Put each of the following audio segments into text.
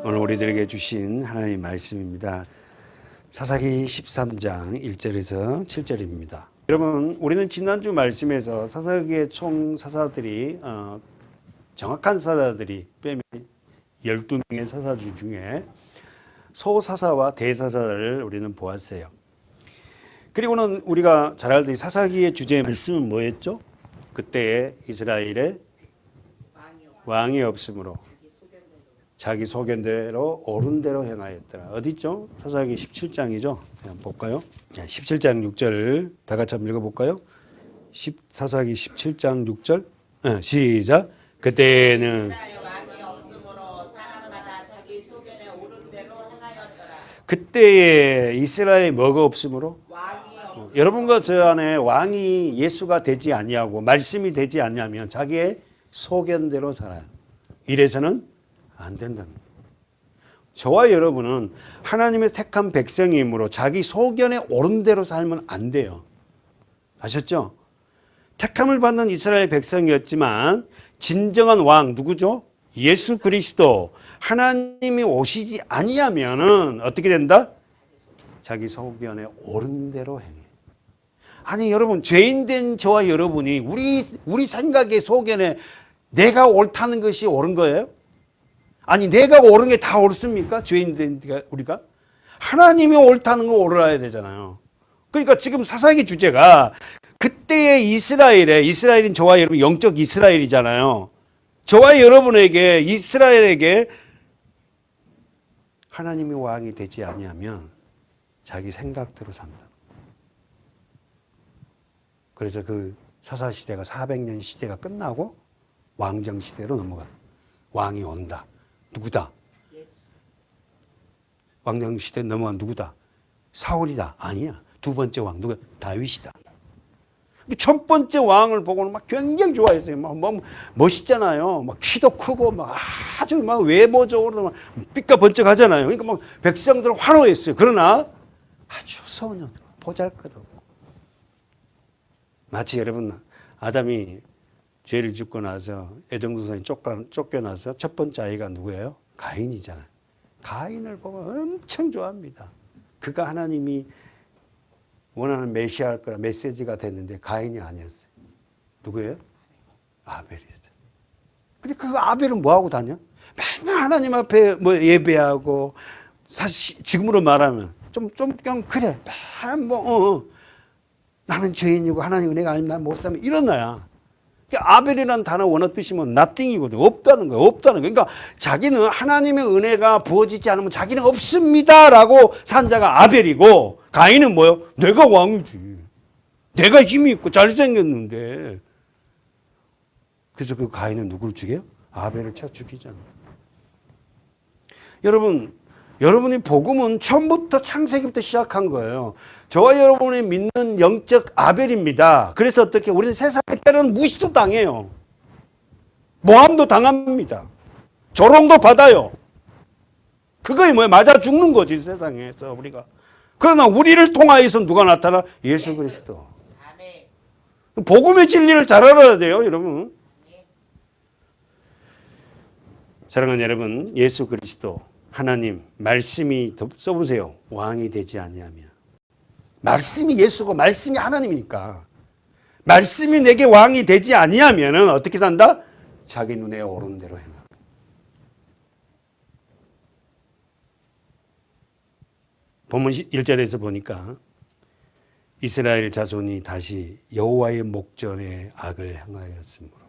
오늘 우리들에게 주신 하나님의 말씀입니다. 사사기 13장 1절에서 7절입니다. 여러분, 우리는 지난주 말씀에서 사사기의 총 사사들이 정확한 사사들이 빼면 12명의 사사주 중에 소사사와 대사사를 우리는 보았어요. 그리고는 우리가 잘 알듯이 사사기의 주제의 말씀은 뭐였죠? 그때에 이스라엘에 왕이 없으므로 자기 소견대로 옳은 대로 행하였더라. 어디 있죠? 사사기 17장이죠. 한번 볼까요? 17장 6절 다 같이 한번 읽어볼까요? 사사기 17장 6절 시작. 그때는 그때에 이스라엘에 뭐가 없으므로 여러분과 저 안에 왕이 예수가 되지 아니하고 말씀이 되지 않냐면 자기의 소견대로 살아요. 이래서는 안 된다는 거예요. 저와 여러분은 하나님의 택한 백성이므로 자기 소견에 옳은 대로 살면 안 돼요. 아셨죠? 택함을 받는 이스라엘 백성이었지만 진정한 왕 누구죠? 예수 그리스도 하나님이 오시지 아니하면은 어떻게 된다? 자기 소견에 옳은 대로 행해. 아니 여러분, 죄인된 저와 여러분이 우리 생각의 소견에 내가 옳다는 것이 옳은 거예요? 아니 내가 옳은 게 다 옳습니까? 죄인된 우리가? 하나님이 옳다는 거 옳아야 되잖아요. 그러니까 지금 사사기 주제가 그때의 이스라엘인 저와 여러분 영적 이스라엘이잖아요. 저와 여러분에게 이스라엘에게 하나님이 왕이 되지 아니하면 자기 생각대로 산다. 그래서 그 사사시대가 400년 시대가 끝나고 왕정시대로 넘어가. 왕이 온다. 누구다? 왕정시대 넘어간 누구다? 사울이다. 아니야. 두 번째 왕 누가? 다윗이다. 첫 번째 왕을 보고는 막 굉장히 좋아했어요. 막 멋있잖아요. 막 키도 크고 막 아주 막 외모적으로 막 삐까번쩍하잖아요. 그러니까 막 백성들은 환호했어요. 그러나 아주 소년, 보잘것없고. 마치 여러분 아담이 죄를 짓고 나서 에덴 동산에 쫓겨나서 첫 번째 아이가 누구예요? 가인이잖아요. 가인을 보고 엄청 좋아합니다. 그가 하나님이 원하는 메시아일 거라 메시지가 됐는데 가인이 아니었어요. 누구예요? 아벨이었어요. 근데 그 아벨은 뭐하고 다녀? 맨날 하나님 앞에 뭐 예배하고, 사실 지금으로 말하면 좀 그냥 그래. 나는 죄인이고 하나님 은혜가 아니면 난 못 살면 이런 나야. 아벨이라는 단어 원어 뜻이 뭐 nothing이거든. 없다는 거예요. 없다는 거예요. 그러니까 자기는 하나님의 은혜가 부어지지 않으면 자기는 없습니다라고 산 자가 아벨이고, 가인은 뭐예요? 내가 왕이지. 내가 힘이 있고 잘생겼는데. 그래서 그 가인은 누구를 죽여요? 아벨을 쳐 죽이잖아요. 여러분이 복음은 처음부터 창세기부터 시작한 거예요. 저와 여러분이 믿는 영적 아벨입니다. 그래서 어떻게 우리는 세상에 때로는 무시도 당해요. 모함도 당합니다. 조롱도 받아요. 그거에 뭐야? 맞아 죽는 거지 세상에서 우리가. 그러나 우리를 통하여서 누가 나타나? 예수 그리스도. 복음의 진리를 잘 알아야 돼요, 여러분. 사랑하는 여러분, 예수 그리스도 하나님 말씀이 써보세요. 왕이 되지 아니하면. 말씀이 예수고 말씀이 하나님이니까. 말씀이 내게 왕이 되지 아니하면 어떻게 산다? 자기 눈에 옳은 대로 행하고. 본문 1절에서 보니까 이스라엘 자손이 다시 여호와의 목전에 악을 행하였으므로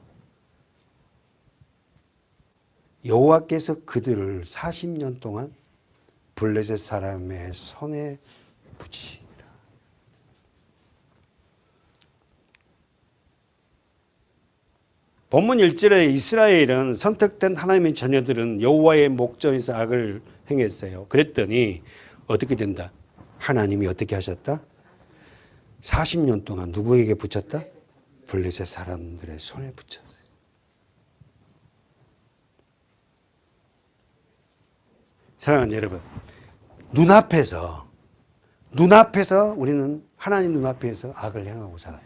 여호와께서 그들을 40년 동안 블레셋 사람의 손에 붙이시니라. 본문 1절에 이스라엘은 선택된 하나님의 자녀들은 여호와의 목전에서 악을 행했어요. 그랬더니 어떻게 된다? 하나님이 어떻게 하셨다? 40년 동안 누구에게 붙였다? 블레셋 사람들의 손에 붙였어요. 사랑하는 여러분, 눈앞에서 우리는 하나님 눈앞에서 악을 행하고 살아요.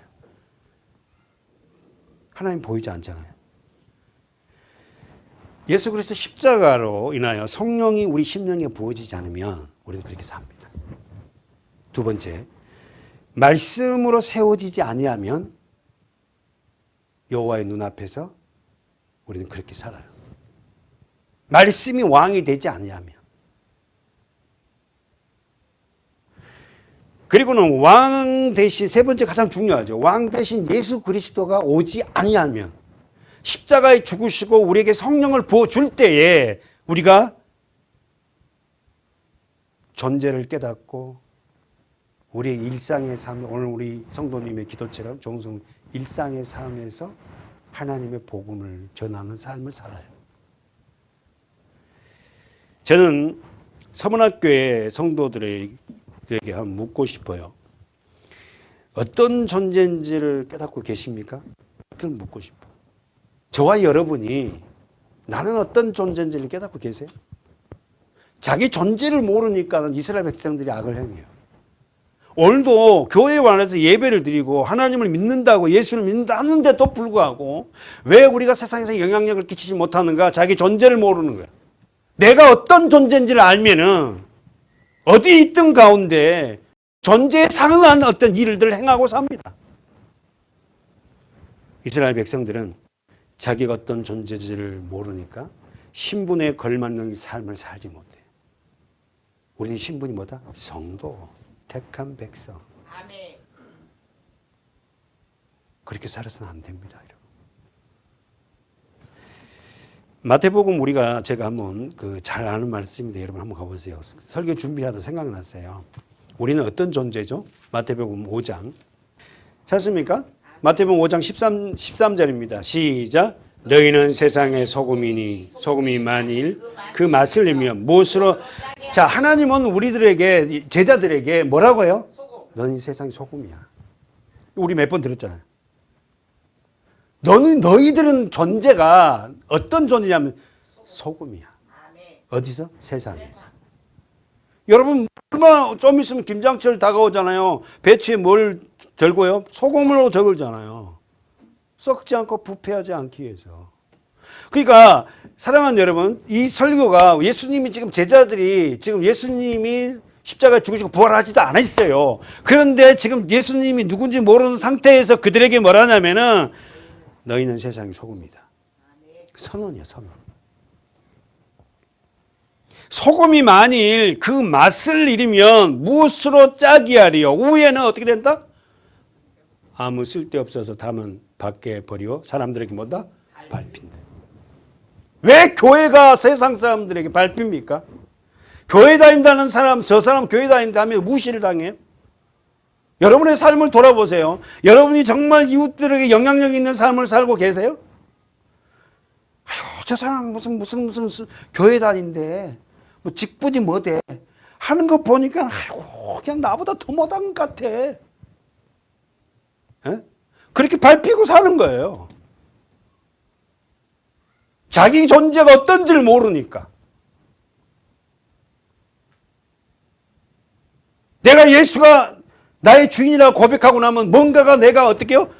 하나님 보이지 않잖아요. 예수 그리스도 십자가로 인하여 성령이 우리 심령에 부어지지 않으면 우리는 그렇게 삽니다. 두 번째, 말씀으로 세워지지 아니하면 여호와의 눈앞에서 우리는 그렇게 살아요. 말씀이 왕이 되지 아니하면. 그리고는 왕 대신 세 번째 가장 중요하죠. 왕 대신 예수 그리스도가 오지 아니하면 십자가에 죽으시고 우리에게 성령을 부어줄 때에 우리가 존재를 깨닫고 우리의 일상의 삶, 오늘 우리 성도님의 기도처럼 종성 일상의 삶에서 하나님의 복음을 전하는 삶을 살아요. 저는 서문학교의 성도들에게 한번 묻고 싶어요. 어떤 존재인지를 깨닫고 계십니까? 그걸 묻고 싶어요. 저와 여러분이 나는 어떤 존재인지를 깨닫고 계세요? 자기 존재를 모르니까 이스라엘 백성들이 악을 행해요. 오늘도 교회에 와서 예배를 드리고 하나님을 믿는다고 예수를 믿는다 하는데도 불구하고 왜 우리가 세상에서 영향력을 끼치지 못하는가? 자기 존재를 모르는 거야. 내가 어떤 존재인지를 알면은 어디 있든 가운데 존재에 상응한 어떤 일들을 행하고 삽니다. 이스라엘 백성들은 자기가 어떤 존재인지를 모르니까 신분에 걸맞는 삶을 살지 못해. 우리는 신분이 뭐다? 성도, 택한 백성. 아멘. 그렇게 살아서는 안 됩니다, 여러분. 마태복음 제가 한번 잘 아는 말씀인데 여러분 한번 가보세요. 설교 준비하다 생각났어요. 우리는 어떤 존재죠? 마태복음 5장. 찾습니까? 마태복음 5장 13절입니다. 시작. 너희는 세상의 소금이니 소금이 만일 그 맛을 내면 무엇으로. 자, 하나님은 우리들에게 제자들에게 뭐라고 해요? 너는 세상의 소금이야. 우리 몇 번 들었잖아요. 너희들은 존재가 어떤 존재냐면 소금이야. 어디서? 세상에서. 여러분 얼마 좀 있으면 김장철 다가오잖아요. 배추에 뭘 절고요? 소금으로 적을잖아요. 썩지 않고 부패하지 않기 위해서. 그러니까 사랑하는 여러분, 이 설교가 예수님이 지금 제자들이 지금 예수님이 십자가에 죽으시고 부활하지도 않았어요. 그런데 지금 예수님이 누군지 모르는 상태에서 그들에게 뭐라 하냐면은 너희는 세상의 소금이다. 선언이야, 선언. 소금이 만일 그 맛을 잃으면 무엇으로 짜기 하리요? 후에는 어떻게 된다? 아무 쓸데없어서 담은 밖에 버리고 사람들에게 뭐다? 밟힌다. 왜 교회가 세상 사람들에게 밟힙니까? 교회 다닌다는 사람, 저 사람 교회 다닌다 하면 무시를 당해요. 여러분의 삶을 돌아보세요. 여러분이 정말 이웃들에게 영향력 있는 삶을 살고 계세요? 아유, 저 사람 무슨 교회 다닌대. 뭐 직분이 뭐대. 하는 거 보니까 아이고, 그냥 나보다 더 못한 것 같아. 에? 그렇게 밟히고 사는 거예요. 자기 존재가 어떤지를 모르니까. 내가 예수가 나의 주인이라고 고백하고 나면 뭔가가 내가 어떻게 해요?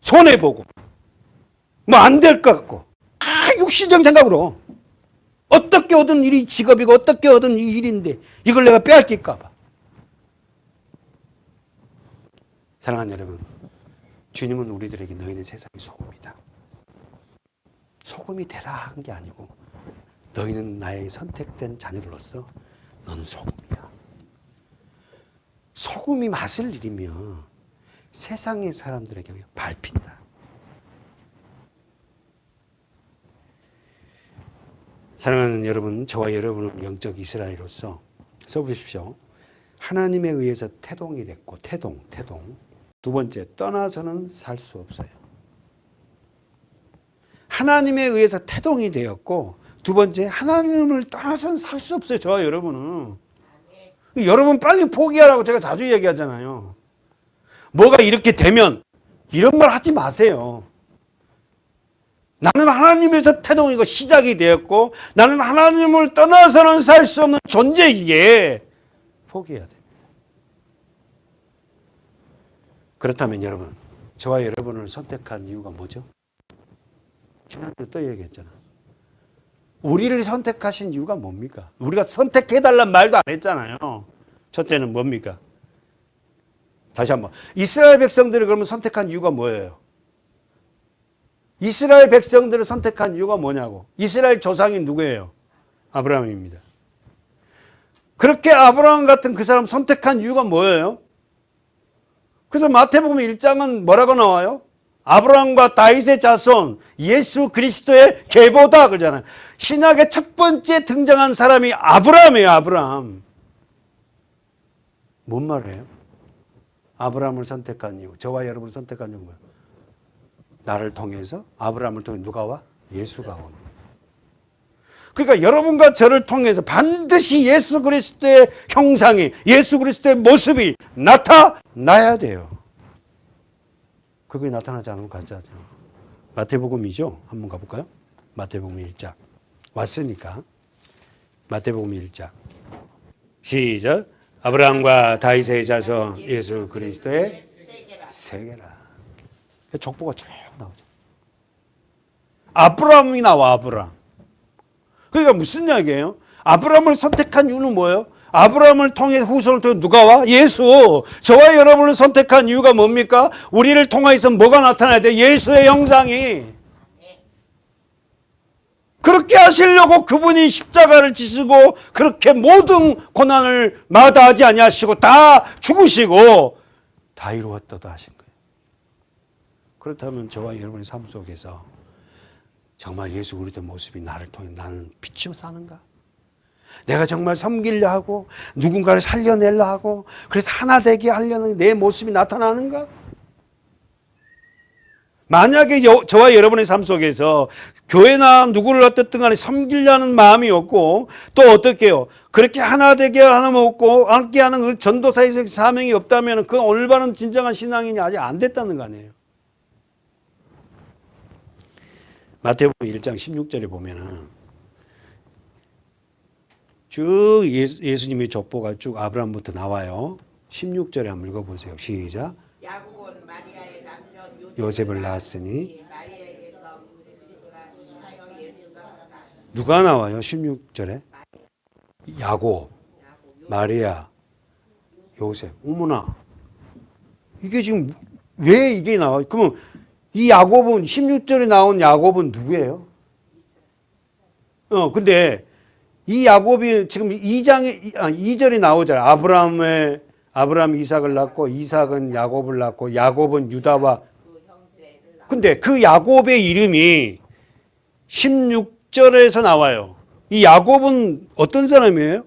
손해보고 뭐 안 될 것 같고 육신적인 생각으로 어떻게 얻은 일이 직업이고 어떻게 얻은 일인데 이걸 내가 빼앗길까 봐. 사랑하는 여러분, 주님은 우리들에게 너희는 세상의 소금이다. 소금이 되라 한 게 아니고 너희는 나의 선택된 자녀로서 너는 소금이야. 소금이 맛을 잃으면 세상의 사람들에게 밟힌다. 사랑하는 여러분, 저와 여러분은 영적 이스라엘로서 써보십시오. 하나님에 의해서 태동이 됐고 태동. 두 번째, 떠나서는 살 수 없어요. 하나님에 의해서 태동이 되었고 두 번째, 하나님을 떠나서는 살 수 없어요. 저와 여러분은. 여러분 빨리 포기하라고 제가 자주 얘기하잖아요. 뭐가 이렇게 되면 이런 말 하지 마세요. 나는 하나님에서 태동이고 시작이 되었고 나는 하나님을 떠나서는 살 수 없는 존재이기에 포기해야 됩니다. 그렇다면 여러분, 저와 여러분을 선택한 이유가 뭐죠? 지난주에 또 얘기했잖아. 우리를 선택하신 이유가 뭡니까? 우리가 선택해달란 말도 안 했잖아요. 첫째는 뭡니까? 다시 한번. 이스라엘 백성들을 그러면 선택한 이유가 뭐예요? 이스라엘 백성들을 선택한 이유가 뭐냐고. 이스라엘 조상이 누구예요? 아브라함입니다. 그렇게 아브라함 같은 그 사람 선택한 이유가 뭐예요? 그래서 마태복음 1장은 뭐라고 나와요? 아브라함과 다윗의 자손 예수 그리스도의 계보다 그러잖아요. 신약의 첫 번째 등장한 사람이 아브라함이에요. 아브라함. 뭔 말이에요? 아브라함을 선택한 이유, 저와 여러분을 선택한 이유는 뭐예요? 나를 통해서 아브라함을 통해 누가 와? 예수가 오는. 그러니까 여러분과 저를 통해서 반드시 예수 그리스도의 형상이, 예수 그리스도의 모습이 나타나야 돼요. 그게 나타나지 않으면 가짜죠. 마태복음이죠. 한번 가볼까요? 마태복음 1장. 왔으니까. 마태복음 1장. 시작. 아브라함과 다윗의 자손 예수 그리스도의 세계라. 족보가 쭉 나오죠. 아브라함이 나와. 아브라함. 그러니까 무슨 이야기예요? 아브라함을 선택한 이유는 뭐예요? 아브라함을 통해 후손을 통해 누가 와? 예수. 저와 여러분을 선택한 이유가 뭡니까? 우리를 통해서 뭐가 나타나야 돼? 예수의 형상이. 그렇게 하시려고 그분이 십자가를 지시고 그렇게 모든 고난을 마다하지 아니하시고 다 죽으시고 다 이루었다 하신 거예요. 그렇다면 저와 여러분의 삶 속에서 정말 예수 그리스도의 모습이 나를 통해 나는 비추어 사는가? 내가 정말 섬기려 하고 누군가를 살려내려 하고 그래서 하나 되게 하려는 내 모습이 나타나는가? 만약에 저와 여러분의 삶 속에서 교회나 누구를 어떻든 간에 섬기려는 마음이 없고 또 어떻게 해요? 그렇게 하나 되게 하나면 없고 함께하는 그 전도사의 사명이 없다면 그 올바른 진정한 신앙이 아직 안 됐다는 거 아니에요. 마태복음 1장 16절에 보면은 쭉 예수님의 족보가 쭉 아브라함부터 나와요. 16절에 한번 읽어보세요. 시작. 야곱은 마리아의 남편 요셉을 낳았으니 마리아에게서 그리스도라 칭하여 예수가 나시니. 누가 나와요? 16절에 야곱, 마리아, 요셉. 어머나 이게 지금 왜 이게 나와요? 그러면 이 야곱은 16절에 나온 야곱은 누구예요? 근데 이 야곱이 지금 2절에 나오잖아요. 아브라함 이삭을 낳고 이삭은 야곱을 낳고 야곱은 유다와 근데 그 야곱의 이름이 16절에서 나와요. 이 야곱은 어떤 사람이에요?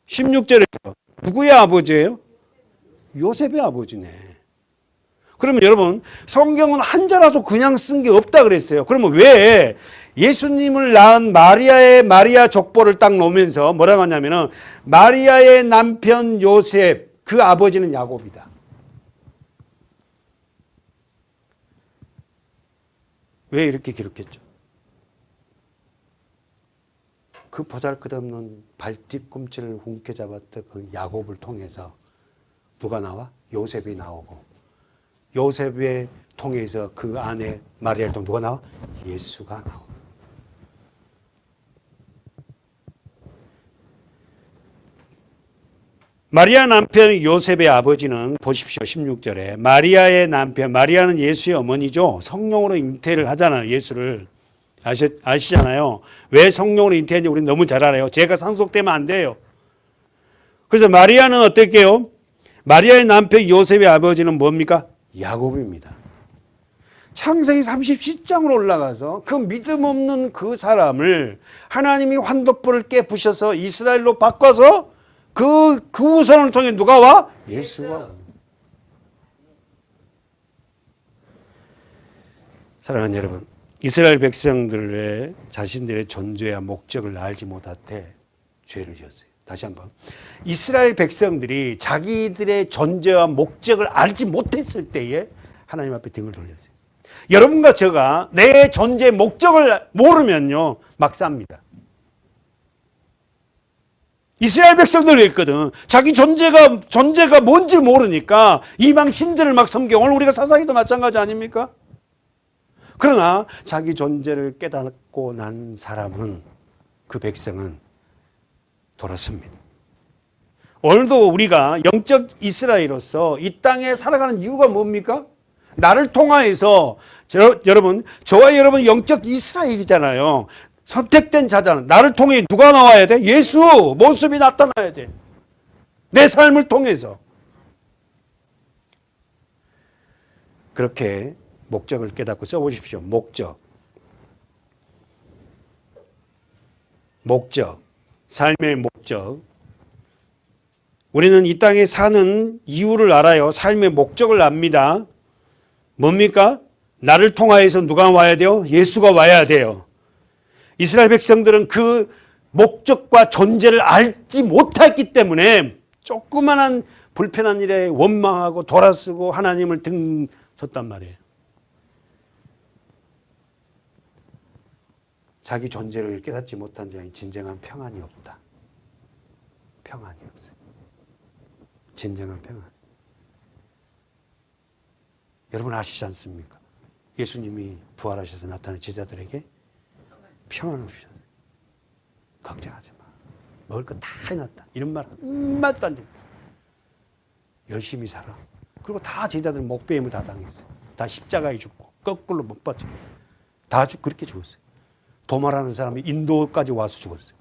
16절에서 누구의 아버지예요? 요셉의 아버지네. 그러면 여러분 성경은 한자라도 그냥 쓴 게 없다 그랬어요. 그러면 왜 예수님을 낳은 마리아 족보를 딱 놓으면서 뭐라고 하냐면은 마리아의 남편 요셉 그 아버지는 야곱이다. 왜 이렇게 기록했죠? 그 보잘것없는 발뒤꿈치를 움켜잡았던 그 야곱을 통해서 누가 나와? 요셉이 나오고 요셉의 통해서 그 안에 마리아를 통해 누가 나와? 예수가 나오고 마리아 남편 요셉의 아버지는 보십시오. 16절에 마리아의 남편 마리아는 예수의 어머니죠. 성령으로 잉태를 하잖아요. 예수를 아시잖아요. 왜 성령으로 잉태했는지 우리 너무 잘 알아요. 제가 상속되면 안 돼요. 그래서 마리아는 어떻게요? 마리아의 남편 요셉의 아버지는 뭡니까? 야곱입니다. 창세기 37장으로 올라가서 그 믿음 없는 그 사람을 하나님이 환독불을 깨부셔서 이스라엘로 바꿔서 그 후손을 통해 누가 와? 예수가. 사랑하는 여러분, 이스라엘 백성들의 자신들의 존재와 목적을 알지 못하되 죄를 지었어요. 다시 한번. 이스라엘 백성들이 자기들의 존재와 목적을 알지 못했을 때에 하나님 앞에 등을 돌렸어요. 여러분과 제가 내 존재 목적을 모르면요 막 삽니다. 이스라엘 백성들이 있거든. 자기 존재가 뭔지 모르니까 이방 신들을 막 섬겨. 오늘 우리가 사사기도 마찬가지 아닙니까? 그러나 자기 존재를 깨닫고 난 사람은, 그 백성은 돌았습니다. 오늘도 우리가 영적 이스라엘로서 이 땅에 살아가는 이유가 뭡니까? 나를 통하여서 여러분, 저와 여러분 영적 이스라엘이잖아요. 선택된 자잖아. 나를 통해 누가 나와야 돼? 예수 모습이 나타나야 돼. 내 삶을 통해서. 그렇게 목적을 깨닫고 써보십시오. 목적. 삶의 목적. 우리는 이 땅에 사는 이유를 알아요. 삶의 목적을 압니다. 뭡니까? 나를 통하여서 누가 와야 돼요? 예수가 와야 돼요. 이스라엘 백성들은 그 목적과 존재를 알지 못했기 때문에 조그만한 불편한 일에 원망하고 돌아서고 하나님을 등섰단 말이에요. 자기 존재를 깨닫지 못한 자는 진정한 평안이 없다. 평안이 없어요. 진정한 평안. 여러분 아시지 않습니까? 예수님이 부활하셔서 나타난 제자들에게 평안을 주셨어요. 걱정하지 마. 먹을 거 다 해놨다. 이런 말 한마디도 안 됩니다. 열심히 살아. 그리고 다 제자들 목배임을 다 당했어요. 다 십자가에 죽고 거꾸로 못 받죠. 다 그렇게 죽었어요. 도말하는 사람이 인도까지 와서 죽었어요.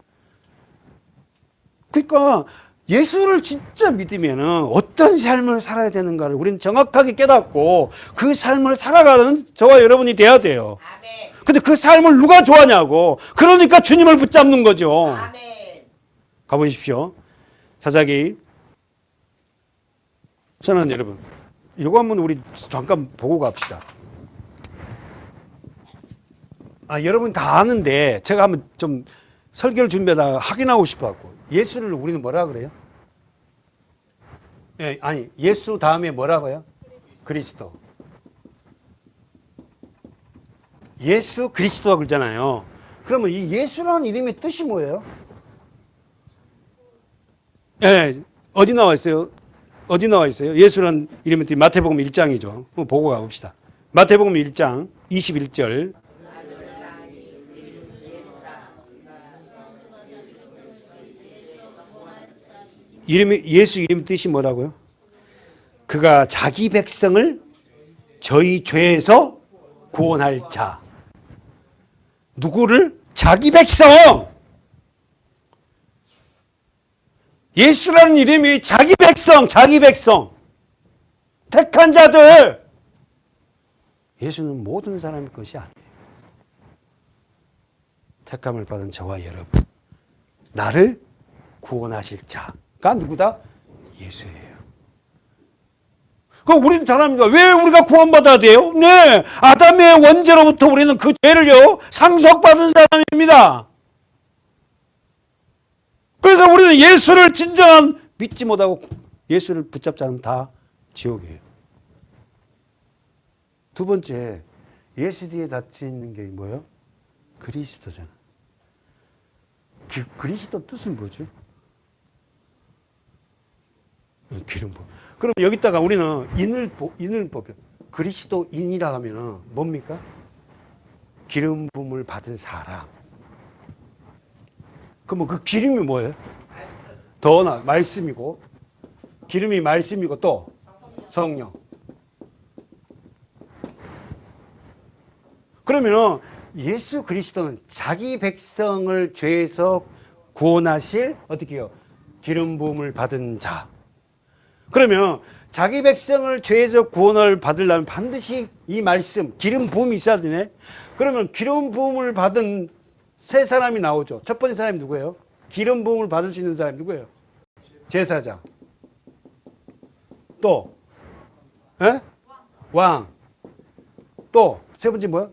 그러니까 예수를 진짜 믿으면 어떤 삶을 살아야 되는가를 우리는 정확하게 깨닫고 그 삶을 살아가는 저와 여러분이 돼야 돼요. 아멘. 근데 그 삶을 누가 좋아하냐고. 그러니까 주님을 붙잡는 거죠. 아멘. 가보십시오. 사사기. 사랑하는 여러분, 이거 한번 우리 잠깐 보고 갑시다. 여러분 다 아는데 제가 한번 좀 설교를 준비하다가 확인하고 싶어갖고. 예수를 우리는 뭐라 그래요? 예수 다음에 뭐라고요? 그리스도. 예수 그리스도가 그러잖아요. 그러면 이 예수라는 이름의 뜻이 뭐예요? 어디 나와 있어요? 예수라는 이름의 뜻이 마태복음 1장이죠. 한번 보고 가봅시다. 마태복음 1장 21절. 예수 이름 뜻이 뭐라고요? 그가 자기 백성을 저희 죄에서 구원할 자. 누구를? 자기 백성. 예수라는 이름이 자기 백성. 택한 자들. 예수는 모든 사람의 것이 아니에요. 택함을 받은 저와 여러분. 나를 구원하실 자가 누구다? 예수예요. 그럼 우리는 잘합니다. 왜 우리가 구원받아야 돼요? 네, 아담의 원죄로부터 우리는 그 죄를요 상속받은 사람입니다. 그래서 우리는 예수를 진정한 믿지 못하고 예수를 붙잡지 않으면 다 지옥이에요. 두 번째, 예수 뒤에 닫혀 있는 게 뭐예요? 그리스도잖아. 그리스도 뜻은 뭐죠? 기름 부음. 그럼 여기다가 우리는 인을 뽑혀. 그리스도인이라 하면은 뭡니까? 기름 부음을 받은 사람. 그러면 그 기름이 뭐예요? 말씀이고, 기름이 말씀이고 또 성령. 그러면은 예수 그리스도는 자기 백성을 죄에서 구원하실 어떻게 해요? 기름 부음을 받은 자. 그러면 자기 백성을 죄에서 구원을 받으려면 반드시 이 말씀, 기름 부음이 있어야 되네. 그러면 기름 부음을 받은 세 사람이 나오죠. 첫 번째 사람이 누구예요? 기름 부음을 받을 수 있는 사람이 누구예요? 제사장. 또 왕. 또 세 번째 뭐야?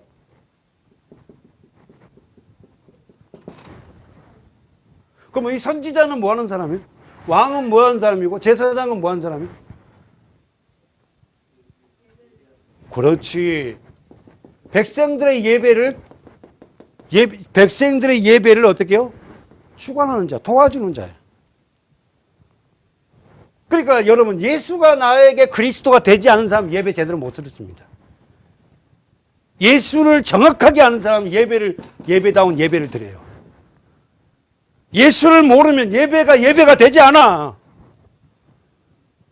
그러면 이 선지자는 뭐 하는 사람이에요? 왕은 뭐 하는 사람이고 제사장은 뭐 하는 사람이에요? 그렇지. 백성들의 예배를 어떻게 해요? 주관하는 자, 도와주는 자예요. 그러니까 여러분, 예수가 나에게 그리스도가 되지 않은 사람 예배 제대로 못 드렸습니다. 예수를 정확하게 아는 사람은 예배다운 예배를 드려요. 예수를 모르면 예배가 되지 않아.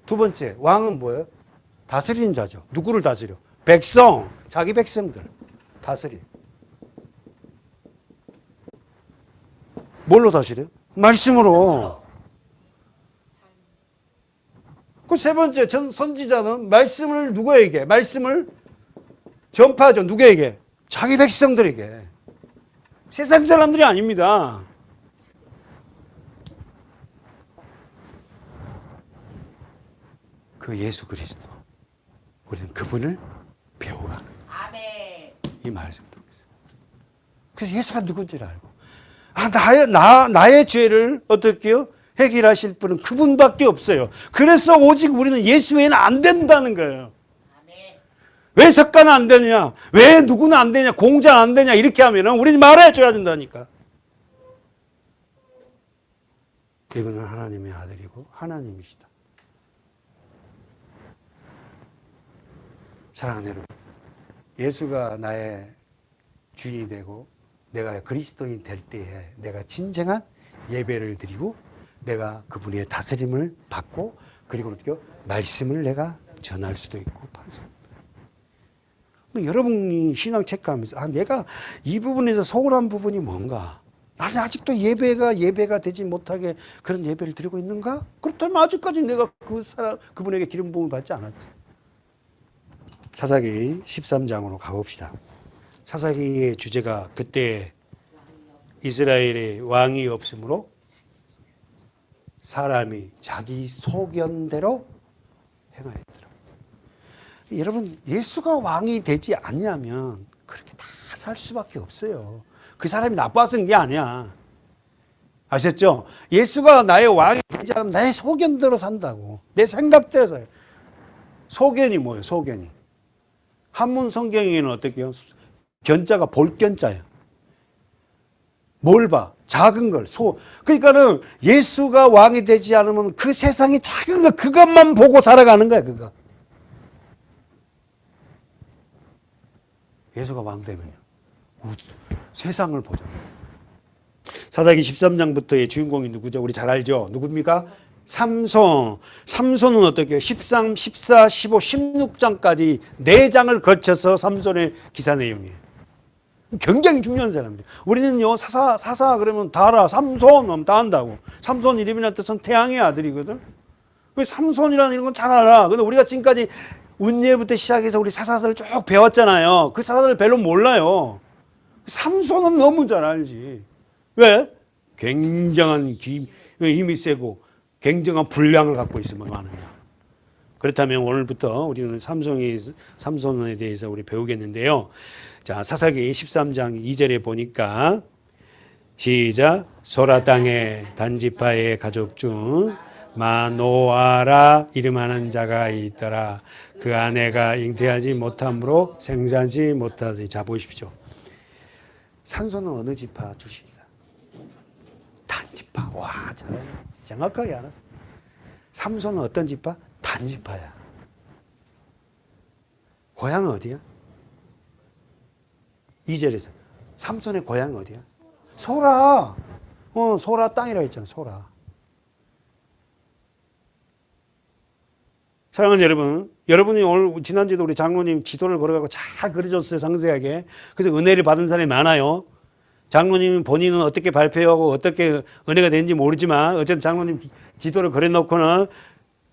두 번째, 왕은 뭐예요? 다스리는 자죠. 누구를 다스려? 백성, 자기 백성들 다스려. 뭘로 다스려요? 말씀으로. 그 세 번째, 선지자는 말씀을 누구에게? 말씀을 전파하죠. 누구에게? 자기 백성들에게. 세상 사람들이 아닙니다. 그 예수 그리스도. 우리는 그분을 배워가는. 아멘. 이 말씀 통해서. 그래서 예수가 누군지를 알고. 나의 죄를 어떻게 해요? 해결하실 분은 그분밖에 없어요. 그래서 오직 우리는 예수 외에는 안 된다는 거예요. 아멘. 왜 석가는 안 되느냐? 왜 누구는 안 되냐? 공자는 안 되냐? 이렇게 하면은 우리는 말해줘야 된다니까. 이분은 하나님의 아들이고 하나님이시다. 사랑하는 여러분, 예수가 나의 주인이 되고 내가 그리스도인 될 때에 내가 진정한 예배를 드리고 내가 그분의 다스림을 받고 그리고 어떻게 말씀을 내가 전할 수도 있고 여러분이 신앙 체크하면서 내가 이 부분에서 소홀한 부분이 뭔가? 나는 아직도 예배가 되지 못하게 그런 예배를 드리고 있는가? 그렇다면 아직까지 내가 그분에게 기름 부음을 받지 않았지. 사사기 13장으로 가봅시다. 사사기의 주제가 그때 이스라엘의 왕이 없으므로 사람이 자기 소견대로 행하였더라. 여러분, 예수가 왕이 되지 않냐면 그렇게 다 살 수밖에 없어요. 그 사람이 나빠서 한 게 아니야. 아셨죠? 예수가 나의 왕이 되지 않으면 나의 소견대로 산다고. 내 생각대로 살아요. 소견이 뭐예요? 소견이. 한문 성경에는 어떻게 해요? 견자가 볼견자예요. 뭘 봐? 작은 걸. 그러니까는 예수가 왕이 되지 않으면 그 세상의 작은 거, 그것만 보고 살아가는 거야, 그거. 예수가 왕 되면요. 세상을 보자. 사사기 13장부터의 주인공이 누구죠? 우리 잘 알죠? 누굽니까? 삼손. 삼손은 어떻게 해요? 13, 14, 15, 16장까지 4장을 거쳐서 삼손의 기사 내용이에요. 굉장히 중요한 사람이에요. 우리는요, 사사 그러면 다 알아. 삼손 하면 다 안다고. 삼손 이름이라는 뜻은 태양의 아들이거든. 그 삼손이라는 이런 건 잘 알아. 근데 우리가 지금까지 운예부터 시작해서 우리 사사들을 쭉 배웠잖아요. 그 사사들 별로 몰라요. 삼손은 너무 잘 알지. 왜? 굉장한 힘이 세고 굉장한 분량을 갖고 있으면 많으냐. 그렇다면 오늘부터 우리는 삼손에 대해서 우리 배우겠는데요. 자, 사사기 13장 2절에 보니까 시작. 소라 땅의 단지파의 가족 중 마노아라 이름하는 자가 있더라. 그 아내가 잉태하지 못함으로 생산지 못하더니. 자, 보십시오. 삼손은 어느 지파 출신이다? 단지파. 와, 잘하네. 정확하게 알았어. 삼손은 어떤 지파? 단지파야. 고향은 어디야? 2절에서 삼손의 고향은 어디야? 소라. 소라 땅이라고 했잖아. 소라. 사랑하는 여러분, 여러분이 오늘 지난주에도 우리 장로님 지도를 걸어가고 잘 그려줬어요. 상세하게. 그래서 은혜를 받은 사람이 많아요. 장로님 본인은 어떻게 발표하고 어떻게 은혜가 되는지 모르지만 어쨌든 장로님 지도를 그려놓고는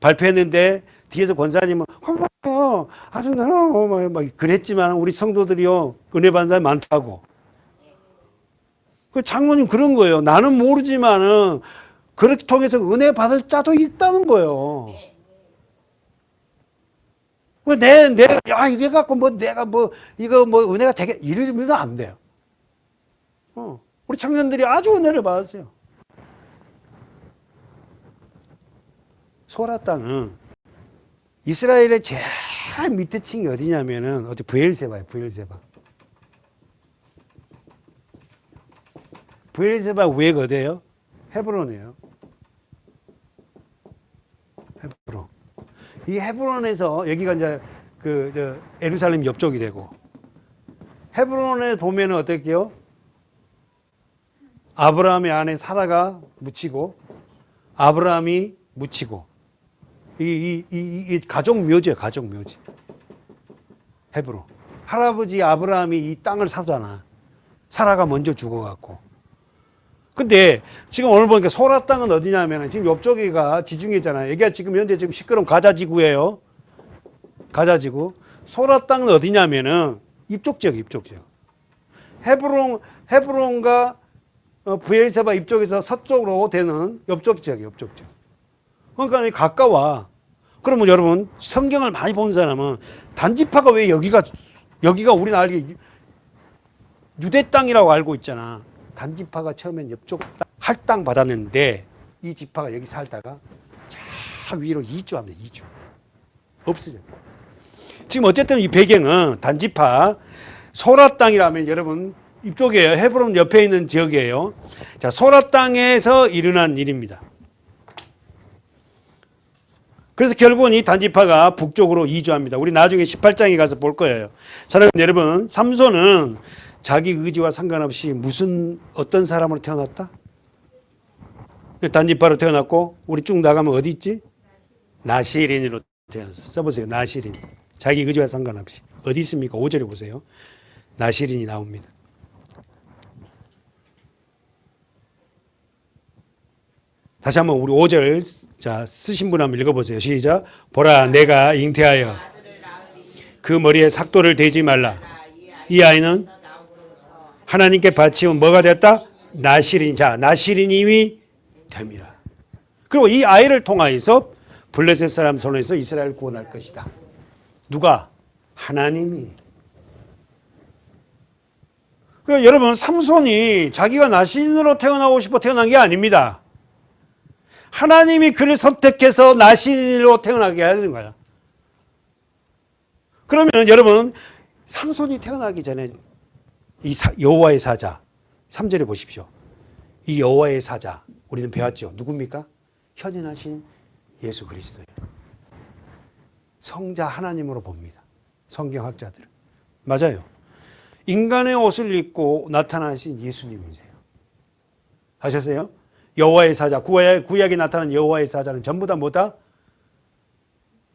발표했는데 뒤에서 권사님은 아주 나는 막 그랬지만 우리 성도들이요 은혜 받은 사람이 많다고. 그 장로님 그런 거예요. 나는 모르지만은 그렇게 통해서 은혜 받을 자도 있다는 거예요. 이게 갖고 이거 은혜가 되게 이러면 안 돼요. 우리 청년들이 아주 은혜를 받았어요. 소라 땅은 이스라엘의 제일 밑에 층이 어디냐면은 어디 브엘세바예요. 브엘세바 위에가 어디예요? 헤브론이에요. 헤브론. 이 헤브론에서 여기가 이제 예루살렘 옆쪽이 되고 헤브론에 보면은 어떻게요? 아브라함의 아내 사라가 묻히고 아브라함이 묻히고 이 가족 묘지예요. 가족 묘지. 헤브론. 할아버지 아브라함이 이 땅을 사잖아. 사라가 먼저 죽어갖고. 근데 지금 오늘 보니까 소라 땅은 어디냐면 지금 옆쪽이가 지중해잖아요. 여기가 지금 현재 지금 시끄러운 가자지구예요. 가자지구. 소라 땅은 어디냐면은 이쪽 지역, 이쪽 지역. 헤브론과 브엘세바 이쪽에서 서쪽으로 되는 옆쪽 지역, 옆쪽 지역. 그러니까 가까워. 그러면 여러분 성경을 많이 본 사람은 단지파가 왜 여기가 우리는 알기 유대 땅이라고 알고 있잖아. 단지파가 처음엔 옆쪽 할당 받았는데 이 지파가 여기 살다가 저 위로 이주합니다. 이주. 없어져. 지금 어쨌든 이 배경은 단지파 소라 땅이라면 여러분 이쪽이에요. 헤브론 옆에 있는 지역이에요. 자, 소라 땅에서 일어난 일입니다. 그래서 결국은 이 단지파가 북쪽으로 이주합니다. 우리 나중에 18장에 가서 볼 거예요. 사랑하는 여러분, 삼손은 자기 의지와 상관없이 어떤 사람으로 태어났다? 단지파로 태어났고 우리 쭉 나가면 어디 있지? 나시린으로 태어났어. 써보세요. 나시린. 자기 의지와 상관없이. 어디 있습니까? 5절에 보세요. 나시린이 나옵니다. 다시 한번 우리 5절 자 쓰신 분 한번 읽어보세요. 시작. 보라 내가 잉태하여 그 머리에 삭도를 대지 말라. 이 아이는 하나님께 바치면 뭐가 됐다? 나시린. 자, 나시린임이 됨이라. 그리고 이 아이를 통하여서 블레셋 사람 손에서 이스라엘 구원할 것이다. 누가? 하나님이. 그러니까 여러분 삼손이 자기가 나시린으로 태어나고 싶어 태어난 게 아닙니다. 하나님이 그를 선택해서 나시린으로 태어나게 하는 거야. 그러면 여러분 삼손이 태어나기 전에 이 여호와의 사자 3절에 보십시오. 이 여호와의 사자 우리는 배웠죠. 누굽니까? 현현하신 예수 그리스도예요. 성자 하나님으로 봅니다. 성경학자들은. 맞아요. 인간의 옷을 입고 나타나신 예수님이세요. 아셨어요? 여호와의 사자, 구약에 나타난 여호와의 사자는 전부 다 뭐다?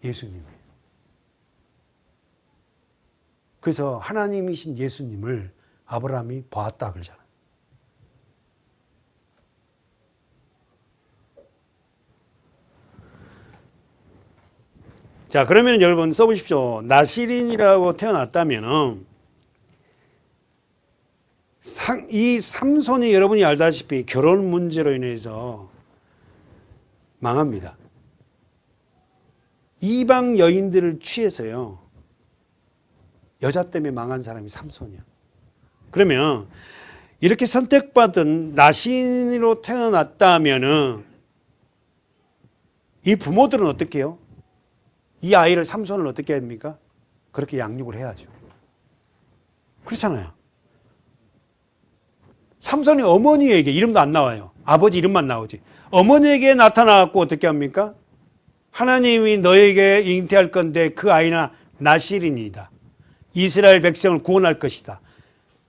예수님이에요. 그래서 하나님이신 예수님을 아브라함이 보았다 그러잖아요. 자, 그러면 여러분 써보십시오. 나시린이라고 태어났다면은 이 삼손이 여러분이 알다시피 결혼 문제로 인해서 망합니다. 이방 여인들을 취해서요. 여자 때문에 망한 사람이 삼손이야. 그러면 이렇게 선택받은 나신으로 태어났다면은 이 부모들은 어떻게 해요? 이 아이를 삼손을 어떻게 합니까? 그렇게 양육을 해야죠. 그렇잖아요. 삼손이 어머니에게 이름도 안 나와요. 아버지 이름만 나오지. 어머니에게 나타나갖고 어떻게 합니까? 하나님이 너에게 잉태할 건데 그 아이는 나시린이다. 이스라엘 백성을 구원할 것이다.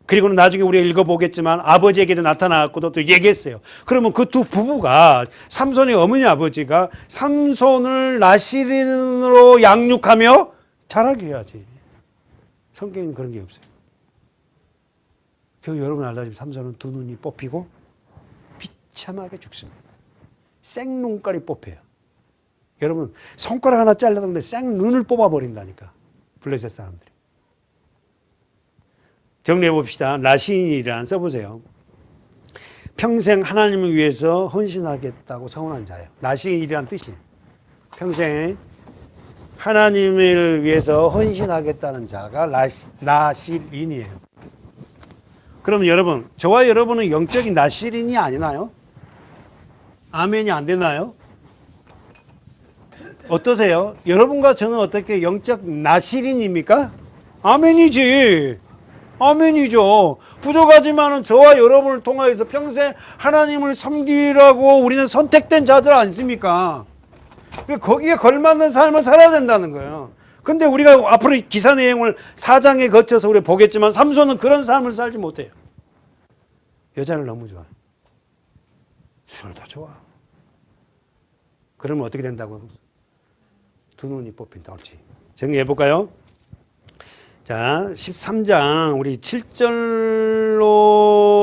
그리고는 나중에 우리가 읽어보겠지만 아버지에게도 나타나갖고도 또 얘기했어요. 그러면 그 두 부부가 삼손의 어머니 아버지가 삼손을 나시린으로 양육하며 자라게 해야지. 성경에는 그런 게 없어요. 그 여러분 알다시피 삼손은 두 눈이 뽑히고 비참하게 죽습니다. 생눈깔이 뽑혀요. 여러분 손가락 하나 잘라도 생눈을 뽑아버린다니까. 블레셋 사람들이. 정리해 봅시다. 나신이란 써보세요. 평생 하나님을 위해서 헌신하겠다고 서원한 자예요. 나신이란 뜻이 평생 하나님을 위해서 헌신하겠다는 자가 나실인이에요. 그러면 여러분, 저와 여러분은 영적인 나실인이 아니나요? 아멘이 안 되나요? 어떠세요? 여러분과 저는 어떻게 영적 나실인입니까? 아멘이지. 아멘이죠. 부족하지만은 저와 여러분을 통하여서 평생 하나님을 섬기라고 우리는 선택된 자들 아니십니까? 거기에 걸맞는 삶을 살아야 된다는 거예요. 근데 우리가 앞으로 기사 내용을 4장에 거쳐서 우리 보겠지만 삼손은 그런 삶을 살지 못해요. 여자를 너무 좋아해. 술도 좋아. 그러면 어떻게 된다고? 두 눈이 뽑힌다. 옳지. 정리해 볼까요? 자, 13장 우리 7절로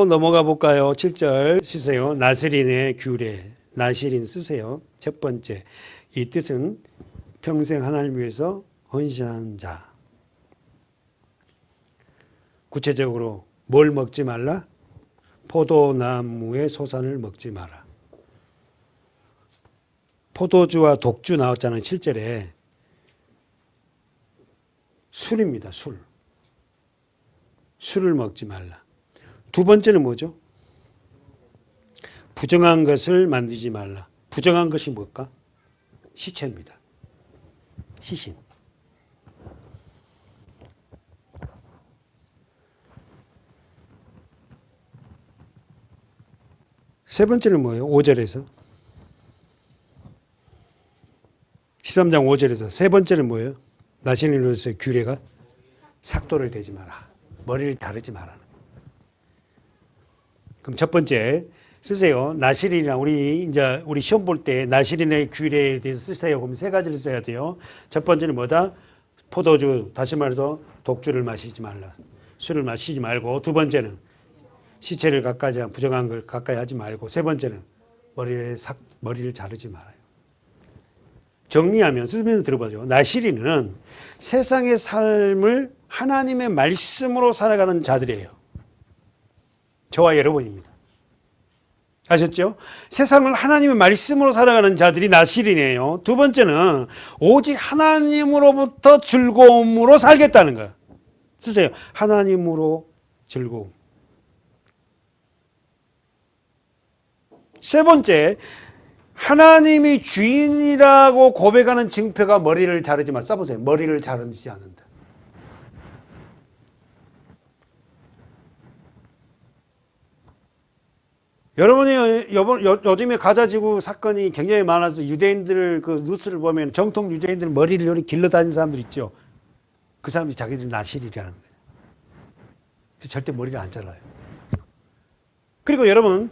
넘어가 볼까요? 7절 쓰세요. 나스린의 규례. 나시린 쓰세요. 첫 번째. 이 뜻은 평생 하나님 위해서 헌신한 자. 구체적으로 뭘 먹지 말라? 포도나무의 소산을 먹지 마라. 포도주와 독주 나왔잖아요. 7절에. 술입니다. 술. 술을 먹지 말라. 두 번째는 뭐죠? 부정한 것을 만들지 말라. 부정한 것이 뭘까? 시체입니다. 시신. 세 번째는 뭐예요? 5절에서. 13장 5절에서. 세 번째는 뭐예요? 나시린으로서의 규례가 삭도를 대지 마라. 머리를 다르지 마라. 그럼 첫 번째 쓰세요. 나시린이랑 우리 시험 볼 때 나시린의 규례에 대해서 쓰세요. 그럼 세 가지를 써야 돼요. 첫 번째는 뭐다? 포도주, 다시 말해서 독주를 마시지 말라. 술을 마시지 말고. 두 번째는 시체를 부정한 걸 가까이 하지 말고. 세 번째는 머리를 자르지 말아요. 정리하면 쓰면서 들어보죠. 나시린은 세상의 삶을 하나님의 말씀으로 살아가는 자들이에요. 저와 여러분입니다. 아셨죠? 세상을 하나님의 말씀으로 살아가는 자들이 나시린이에요. 두 번째는 오직 하나님으로부터 즐거움으로 살겠다는 거예요. 쓰세요. 하나님으로 즐거움. 세 번째, 하나님이 주인이라고 고백하는 증표가 머리를 자르지 마. 써보세요. 머리를 자르지 않는다. 여러분이 요즘에 가자지구 사건이 굉장히 많아서 유대인들 그 뉴스를 보면 정통 유대인들 머리를 이렇게 길러 다니는 사람들 있죠. 그 사람들이 자기들이 나실이라는 거예요. 절대 머리를 안 잘라요. 그리고 여러분